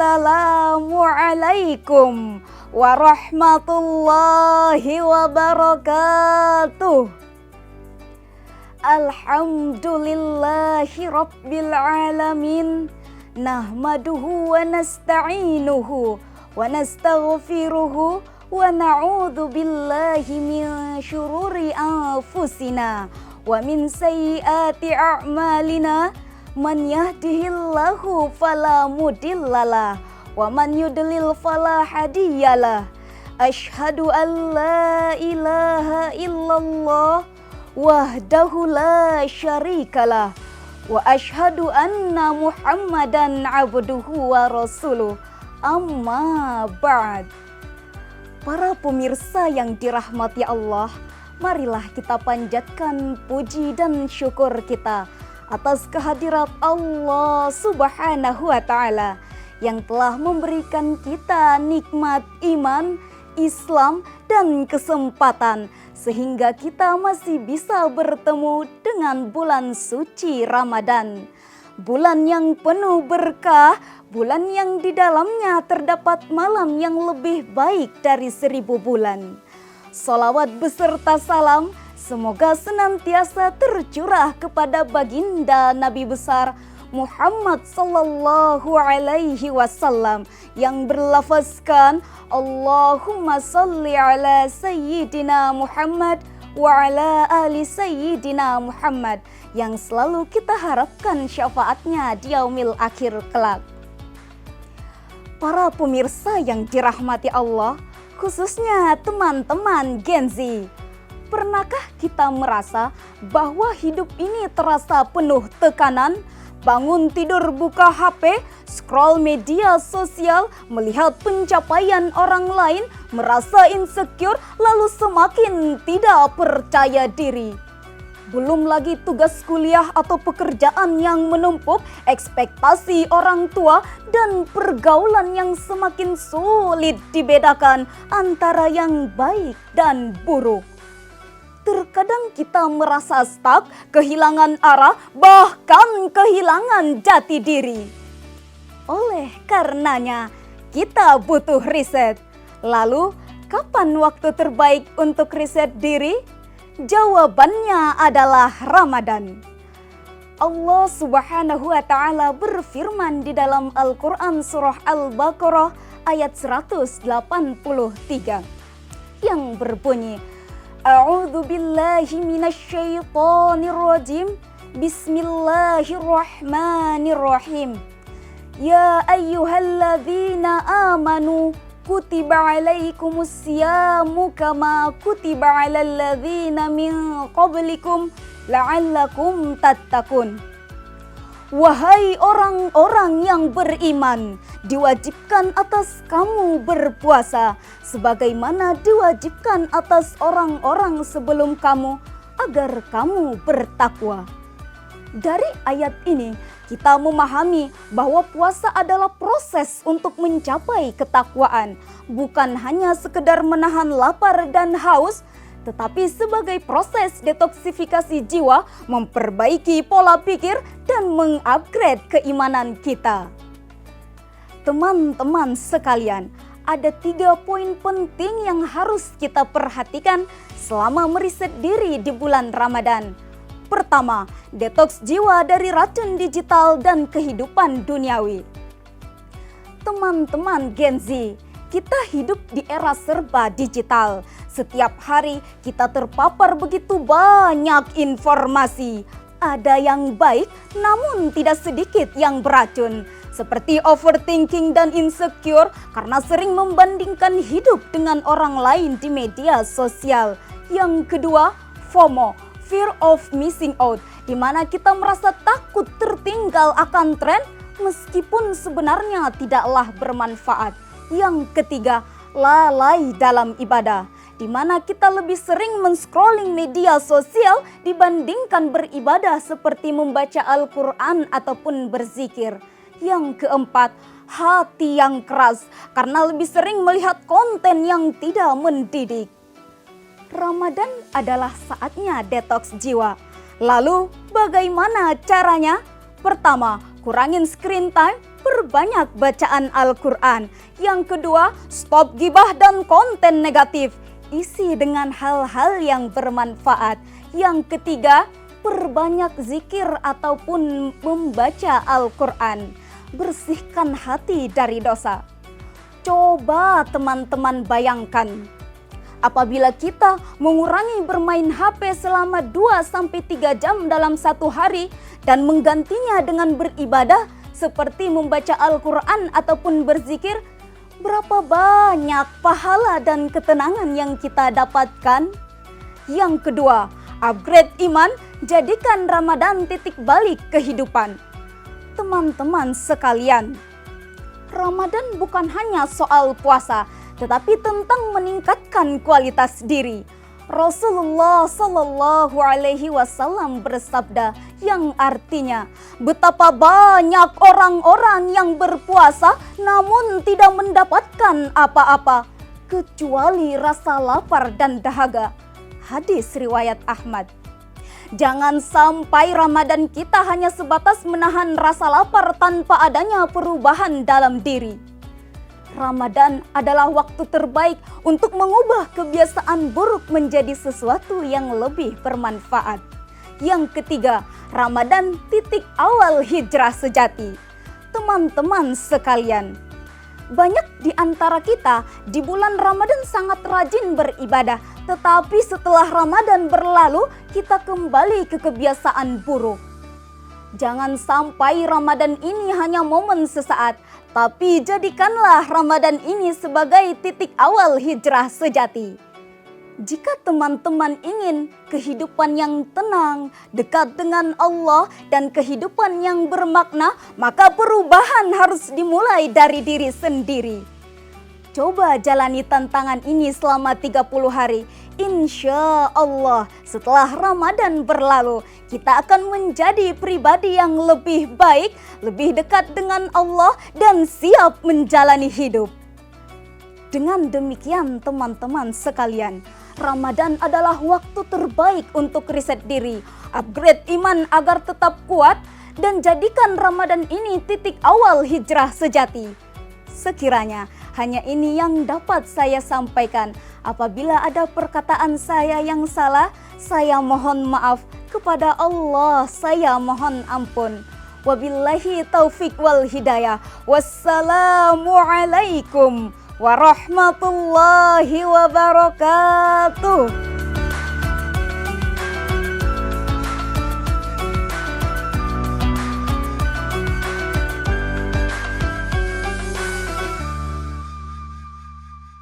Assalamualaikum warahmatullahi wabarakatuh. Alhamdulillahi rabbil alamin. Nahmaduhu wa nasta'inuhu wa nastaghfiruhu wa na'udzu billahi min syururi anfusina wa min sayyiati a'malina. Man yahdihillahu fala mudhillalah wa man yudlil fala hadiyalah. Asyhadu an la ilaha illallah wahdahu la syarikalah wa asyhadu anna Muhammadan abduhu wa rasuluh. Amma ba'd. Para pemirsa yang dirahmati Allah, marilah kita panjatkan puji dan syukur kita atas kehadirat Allah Subhanahu wa Ta'ala yang telah memberikan kita nikmat iman, Islam, dan kesempatan sehingga kita masih bisa bertemu dengan bulan suci Ramadan. Bulan yang penuh berkah, bulan yang di dalamnya terdapat malam yang lebih baik dari 1000 bulan. Sholawat beserta salam semoga senantiasa tercurah kepada baginda Nabi besar Muhammad sallallahu alaihi wasallam yang berlafazkan Allahumma salli ala sayyidina Muhammad wa ala ali sayyidina Muhammad, yang selalu kita harapkan syafaatnya di yaumil akhir kelak. Para pemirsa yang dirahmati Allah, khususnya teman-teman Gen Z, pernahkah kita merasa bahwa hidup ini terasa penuh tekanan? Bangun tidur buka HP, scroll media sosial, melihat pencapaian orang lain, merasa insecure, lalu semakin tidak percaya diri. Belum lagi tugas kuliah atau pekerjaan yang menumpuk, ekspektasi orang tua, dan pergaulan yang semakin sulit dibedakan antara yang baik dan buruk. Terkadang kita merasa stuck, kehilangan arah, bahkan kehilangan jati diri. Oleh karenanya, kita butuh riset. Lalu, kapan waktu terbaik untuk riset diri? Jawabannya adalah Ramadan. Allah Subhanahu wa Ta'ala berfirman di dalam Al-Quran surah Al-Baqarah ayat 183 yang berbunyi, A'udzu billahi minasyaitonir rajim. Bismillahirrahmanirrahim. Ya ayyuhalladzina amanu kutiba alaikumusyamu kama kutiba alal ladzina min qablikum la'allakum tattaqun. Wahai orang-orang yang beriman, diwajibkan atas kamu berpuasa sebagaimana diwajibkan atas orang-orang sebelum kamu agar kamu bertakwa. Dari ayat ini kita memahami bahwa puasa adalah proses untuk mencapai ketakwaan, bukan hanya sekedar menahan lapar dan haus, tetapi sebagai proses detoksifikasi jiwa, memperbaiki pola pikir, dan mengupgrade keimanan kita. Teman-teman sekalian, ada 3 poin penting yang harus kita perhatikan selama meriset diri di bulan Ramadan. Pertama, detoks jiwa dari racun digital dan kehidupan duniawi. Teman-teman Gen Z, kita hidup di era serba digital. Setiap hari kita terpapar begitu banyak informasi. Ada yang baik, namun tidak sedikit yang beracun. Seperti overthinking dan insecure karena sering membandingkan hidup dengan orang lain di media sosial. Yang kedua, FOMO, fear of missing out, di mana kita merasa takut tertinggal akan tren meskipun sebenarnya tidaklah bermanfaat. Yang ketiga, lalai dalam ibadah, di mana kita lebih sering men-scrolling media sosial dibandingkan beribadah seperti membaca Al-Quran ataupun berzikir. Yang keempat, hati yang keras karena lebih sering melihat konten yang tidak mendidik. Ramadan adalah saatnya detoks jiwa. Lalu bagaimana caranya? Pertama, kurangin screen time, perbanyak bacaan Al-Quran. Yang kedua, stop gibah dan konten negatif. Isi dengan hal-hal yang bermanfaat. Yang ketiga, perbanyak zikir ataupun membaca Al-Quran. Bersihkan hati dari dosa. Coba teman-teman bayangkan, apabila kita mengurangi bermain HP selama 2-3 jam dalam satu hari dan menggantinya dengan beribadah seperti membaca Al-Quran ataupun berzikir, berapa banyak pahala dan ketenangan yang kita dapatkan? Yang kedua, upgrade iman, jadikan Ramadan titik balik kehidupan. Teman-teman sekalian, Ramadan bukan hanya soal puasa, tetapi tentang meningkatkan kualitas diri. Rasulullah Shallallahu Alaihi Wasallam bersabda yang artinya, betapa banyak orang-orang yang berpuasa namun tidak mendapatkan apa-apa kecuali rasa lapar dan dahaga. Hadis riwayat Ahmad. Jangan sampai Ramadan kita hanya sebatas menahan rasa lapar tanpa adanya perubahan dalam diri. Ramadan adalah waktu terbaik untuk mengubah kebiasaan buruk menjadi sesuatu yang lebih bermanfaat. Yang ketiga, Ramadan titik awal hijrah sejati. Teman-teman sekalian, banyak di antara kita di bulan Ramadan sangat rajin beribadah, tetapi setelah Ramadan berlalu, kita kembali ke kebiasaan buruk. Jangan sampai Ramadan ini hanya momen sesaat, tapi jadikanlah Ramadan ini sebagai titik awal hijrah sejati. Jika teman-teman ingin kehidupan yang tenang, dekat dengan Allah, dan kehidupan yang bermakna, maka perubahan harus dimulai dari diri sendiri. Coba jalani tantangan ini selama 30 hari. Insya Allah setelah Ramadan berlalu, kita akan menjadi pribadi yang lebih baik, lebih dekat dengan Allah, dan siap menjalani hidup. Dengan demikian teman-teman sekalian, Ramadan adalah waktu terbaik untuk riset diri, upgrade iman agar tetap kuat, dan jadikan Ramadan ini titik awal hijrah sejati. Sekiranya hanya ini yang dapat saya sampaikan. Apabila ada perkataan saya yang salah, saya mohon maaf. Kepada Allah saya mohon ampun. Wabillahi taufik wal hidayah. Wassalamualaikum warahmatullahi wabarakatuh.